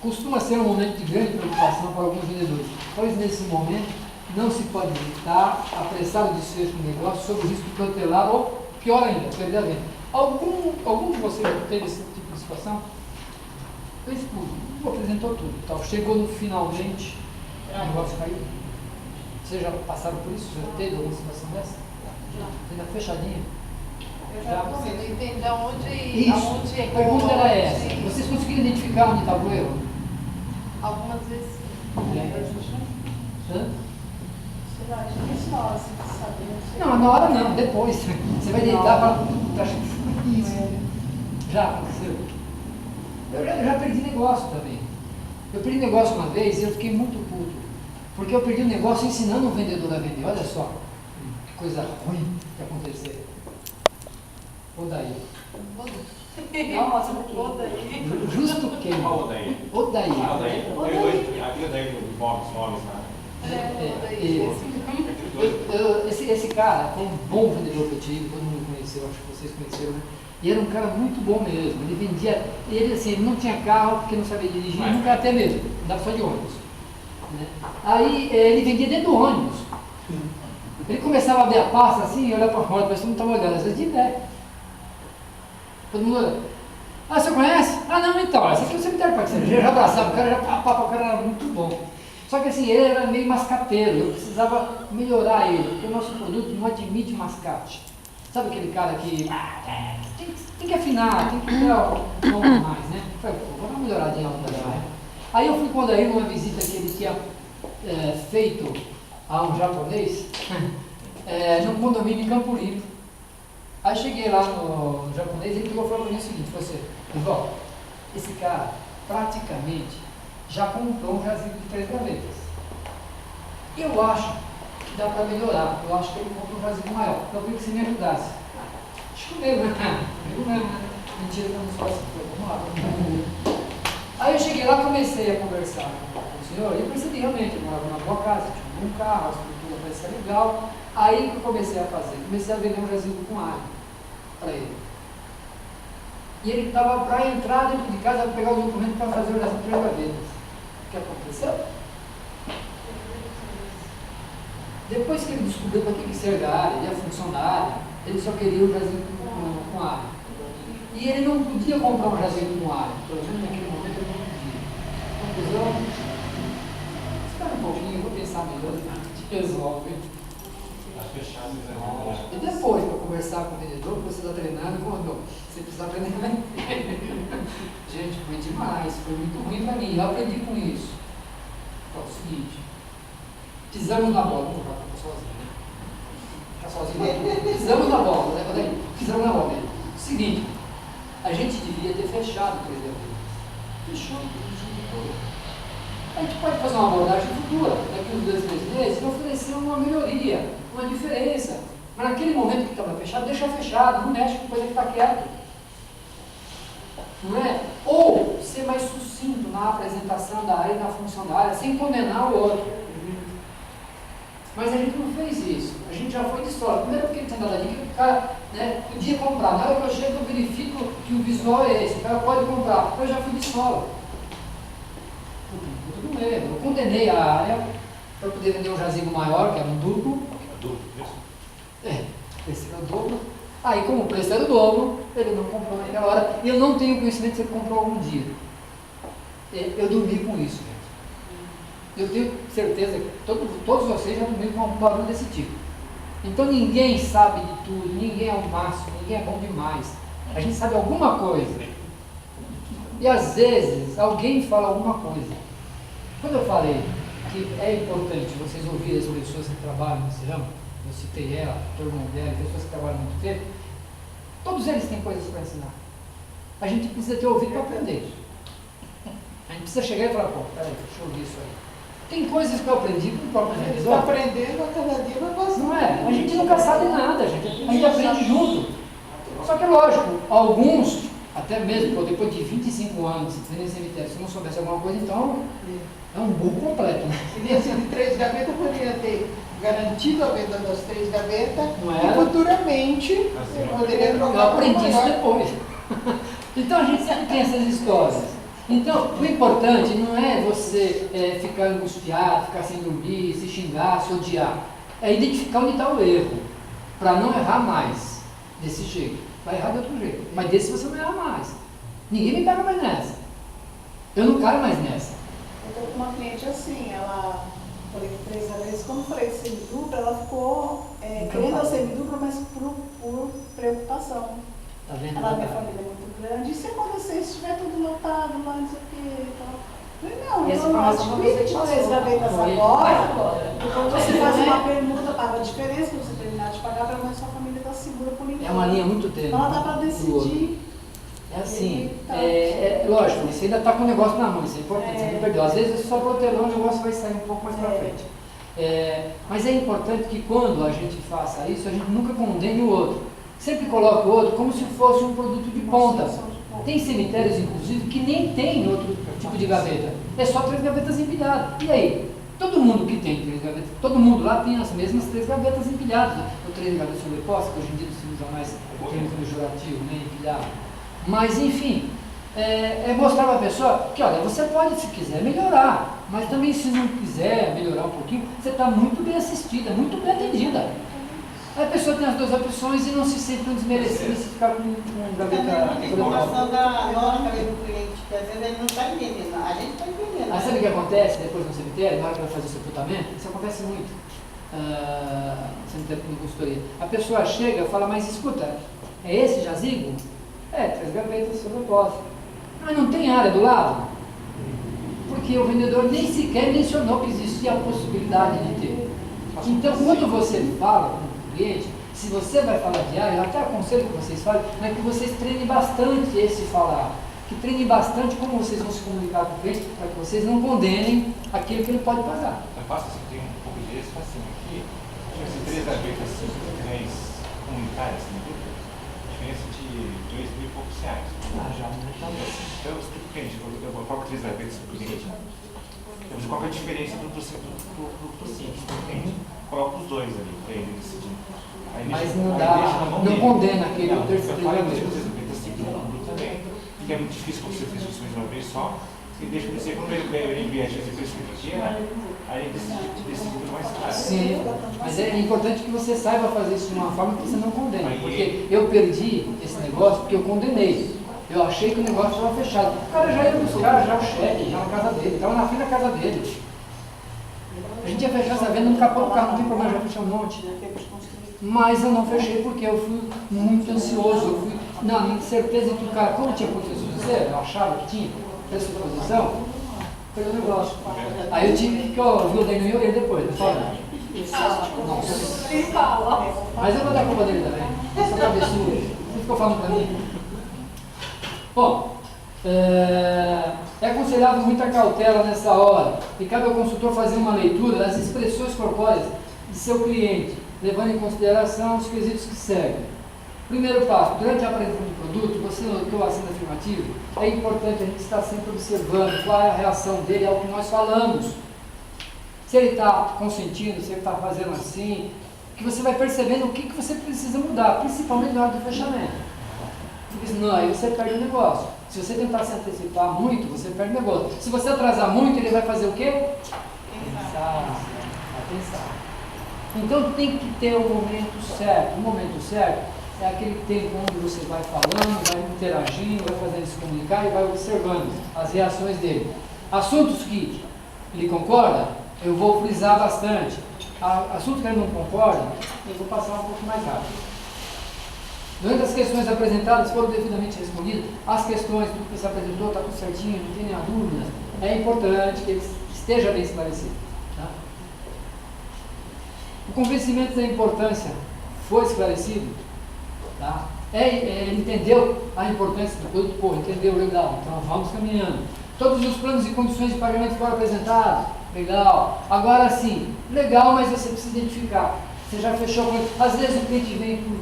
costuma ser um momento de grande preocupação para alguns vendedores, pois nesse momento não se pode evitar apressar o desfecho do negócio sob o risco de protelar ou, pior ainda, perder a venda. Algum de vocês já teve esse tipo de situação? Fez tudo, apresentou tudo, tal. Chegou no finalmente, o negócio caiu. Vocês já passaram por isso? Já teve alguma situação dessa? Ainda fechadinha? Eu já consigo entender aonde Isso. A pergunta era essa. Vocês conseguiram identificar onde estava o erro? Algumas vezes sim. Hã? Sei lá, acho que é só assim, saber. Não, na hora não, depois. Você vai deitar e falar, puta, acho que foi isso. Já aconteceu? Eu já perdi negócio também. Eu perdi negócio uma vez e eu fiquei muito puto. Porque eu perdi o negócio ensinando um vendedor a vender. Olha só, que coisa ruim que aconteceu. Ou daí? Nossa, Ou daí. Justo quem? Ou daí? Ou daí? Ah, daí. Tem dois. Aquilo daí do nomes, né? Esse cara foi um bom vendedor que eu tive, todo mundo conheceu, acho que vocês conheceram, né? E era um cara muito bom mesmo. Ele vendia, ele não tinha carro porque não sabia dirigir, nunca até mesmo, andava só de ônibus. Né? Aí ele vendia dentro do ônibus. Ele começava a abrir a pasta assim, e olhava para fora, parece que não estava olhando, às vezes de pé. Todo mundo olhando. Ah, você conhece? Ah, não, então, esse aqui é o cemitério parceiro. Já abraçava, o cara o cara era muito bom. Só que assim, ele era meio mascateiro, eu precisava melhorar ele, porque o nosso produto não admite mascate. Sabe aquele cara que tem que afinar, tem que dar um pouco mais, né? Eu falei, pô, vou dar uma melhoradinha lá pra. Aí eu fui com o Odair numa visita que ele tinha feito a um japonês, num condomínio em Campo Limpo. Aí cheguei lá no japonês e ele falou para mim o seguinte, você, Ivan, esse cara praticamente já comprou um jazigo de 3 gavetas. Eu acho que dá para melhorar, eu acho que ele comprou um jazigo maior, então eu queria que você me ajudasse. Acho que mesmo, né? Mentira, não sou assim, vamos lá. Aí eu cheguei lá, comecei a conversar com o senhor, e eu percebi realmente, eu morava numa boa casa, tinha um bom carro, a estrutura parecia legal. Aí que eu comecei a fazer? Comecei a vender um jazigo com alho para ele. E ele estava para entrar dentro de casa, pegar o documento para fazer o jazigo de 3 gavetas. O que aconteceu? Depois que ele descobriu para que serve a área, ele é funcionário, ele só queria o jazigo com alho. E ele não podia comprar um jazigo com alho, pelo menos naquele momento ele não podia. Conclusão, espera um pouquinho, eu vou pensar melhor, a gente resolve. E depois, para conversar com o vendedor, você está treinando, você precisa aprender a vender. Gente, foi demais, foi muito ruim para mim, eu aprendi com isso. É o seguinte, pisamos na bola, vamos jogar sozinho, né? Ficar sozinho, pisamos na bola, né? Pisamos na bola dele. Seguinte, a gente devia ter fechado o 3 gavetas. Fechou, a gente pode fazer uma abordagem futura, daqui uns 2, 3 meses, e oferecer uma melhoria, uma diferença. Mas naquele momento que estava fechado, deixa fechado, não mexe com coisa que está quieta. Não é? Ou ser mais sucinto na apresentação da área e na função da área, sem condenar o outro. Mas a gente não fez isso. A gente já foi de sola. Primeiro porque ele tinha dado a dica que o cara podia comprar. Na hora que eu chego, eu verifico que o visual é esse. O cara pode comprar. Eu já fui de sola. Tudo erro. Eu condenei a área para poder vender um jazigo maior, que era um duplo. Esse era o dobro. Aí, como o preço era o dobro, ele não comprou naquela hora. E eu não tenho conhecimento se ele comprou algum dia. Eu dormi com isso. Eu tenho certeza que todos vocês já dormiram com um barulho desse tipo. Então ninguém sabe de tudo, ninguém é o máximo, ninguém é bom demais. A gente sabe alguma coisa. E às vezes alguém fala alguma coisa. Quando eu falei que é importante vocês ouvirem as pessoas que trabalham nesse ramo, eu citei ela, todo mundo dela, pessoas que trabalham muito tempo, todos eles têm coisas para ensinar. A gente precisa ter ouvido para aprender. A gente precisa chegar e falar, pô, peraí, deixa eu ouvir isso aí. Tem coisas que eu aprendi com o próprio vendedor. Está aprendendo a cada dia vai passar. Não é? A gente nunca sabe nada, a gente aprende junto. Só que é lógico, alguns, até mesmo depois de 25 anos de cemitério, se não soubesse alguma coisa, então é um burro completo. Né? E nesse de 3 gavetas poderia ter garantido a venda das 3 gavetas Não e futuramente eu poderia trocar. Eu aprendi isso depois. Então a gente sempre tem essas histórias. Então, o importante não é você ficar angustiado, ficar sem dormir, se xingar, se odiar. É identificar onde está o erro, para não errar mais desse jeito. Vai errar de outro jeito, mas desse você não erra mais. Ninguém me pega mais nessa. Eu não caio mais nessa. Eu estou com uma cliente assim, ela, falei que 3 vezes, quando falei de semidupla, ela ficou querendo a semidupla, mas por preocupação. Tá vendo? Ela, minha família é muito grande, e se acontecer, se estiver tudo lotado lá, não sei o quê, então... Não, Essa eu não informação adquire você de passou. 3 gavetas Foi. agora, e quando você faz né? uma permuta, paga a diferença, quando você terminar de pagar, pelo menos sua família está segura por enquanto. É uma linha muito tênue. Então ela dá para decidir. É assim, lógico, você ainda está com o negócio na mão, isso é importante, você não perdeu. Às vezes você só protelou, o negócio vai sair um pouco mais para frente. Mas é importante que quando a gente faça isso, a gente nunca condene o outro. Sempre coloca o outro como se fosse um produto de ponta. Tem cemitérios, inclusive, que nem tem outro tipo de gaveta. É só 3 gavetas empilhadas. E aí? Todo mundo que tem 3 gavetas, todo mundo lá tem as mesmas 3 gavetas empilhadas. Né? Ou 3 gavetas sobrepostas, que hoje em dia não se usa mais o termo pejorativo, nem empilhado. Mas, enfim, mostrar para a pessoa que, olha, você pode, se quiser, melhorar. Mas também, se não quiser melhorar um pouquinho, você está muito bem assistida, muito bem atendida. A pessoa tem as 2 opções e não se sente um desmerecido se ficar com gaveta Também tem sobreposta. informação da nota do cliente, que às vezes ele não está entendendo, a gente está entendendo. Mas sabe o que acontece depois no cemitério, na hora que vai fazer o sepultamento? Isso acontece muito no cemitério de consultoria. A pessoa chega e fala, mas escuta, é esse jazigo? 3 gavetas sobrepostas. Mas não tem área do lado? Porque o vendedor nem sequer mencionou que existia a possibilidade de ter. Então, quando você fala com o cliente, se você vai falar de área, eu até aconselho que vocês falem, mas que vocês treinem bastante esse falar. Que treinem bastante como vocês vão se comunicar com o cliente, para que vocês não condenem aquilo que ele pode pagar. Eu faço assim, tem um pouco de esse, assim, aqui, tinha 3 gavetas cães comunitárias, assim, diferença de 2 mil e poucos reais. Já não está bem. Então, eu explico para o cliente, eu coloco 3 gavetas para o cliente, eu vejo qual que é a diferença do simples para o cliente. Coloco os 2 ali, para ele decidir. Mas não dá, não condena aquele terceiro gavetas. gaveta. Também, porque é muito difícil quando você fez isso de uma vez só, e deixa de ser, quando ele envia a gente depois que pequena, aí ele decide tudo mais caro. Sim, mas é importante que você saiba fazer isso de uma forma que você não condene. Porque eu perdi esse negócio porque eu condenei. Eu achei que o negócio estava fechado. O cara já ia buscar já o cheque, já na casa dele, estava na frente da casa dele. A gente ia fechar essa venda, não capou o carro, não tem problema, já fechou um monte. Mas eu não fechei porque eu fui muito ansioso, eu fui na certeza que o cara, como tinha condições de dizer, eu achava que tinha pressuposição, foi o negócio. Aí eu tive que ouvir o Daniel e depois, não fala. Mas eu vou dar culpa dele também, essa cabeçuda, ele ficou falando pra mim. Bom, é aconselhável muita cautela nessa hora e cabe ao consultor fazer uma leitura das expressões corpóreas de seu cliente, levando em consideração os quesitos que seguem. Primeiro passo, durante a apresentação do produto, você notou o assento afirmativo? É importante a gente estar sempre observando qual é a reação dele ao que nós falamos. Se ele está consentindo, se ele está fazendo assim, que você vai percebendo o que você precisa mudar, principalmente na hora do fechamento. Porque senão aí você perde o negócio. Se você tentar se antecipar muito, você perde o negócio. Se você atrasar muito, ele vai fazer o quê? Pensar. Vai pensar. Então tem que ter o momento certo. O momento certo é aquele tempo onde você vai falando, vai interagindo, vai fazendo se comunicar e vai observando as reações dele. Assuntos que ele concorda, eu vou frisar bastante. Assuntos que ele não concorda, eu vou passar um pouco mais rápido. Durante as questões apresentadas foram devidamente respondidas, as questões, tudo que você apresentou está tudo certinho, não tem nenhuma dúvida, é importante que ele esteja bem esclarecido. Tá? O convencimento da importância foi esclarecido? Tá? Ele entendeu a importância do produto? Pô, entendeu, legal, então vamos caminhando. Todos os planos e condições de pagamento foram apresentados? Legal. Agora sim, legal, mas você precisa identificar. Você já fechou com ele. Às vezes o cliente vem por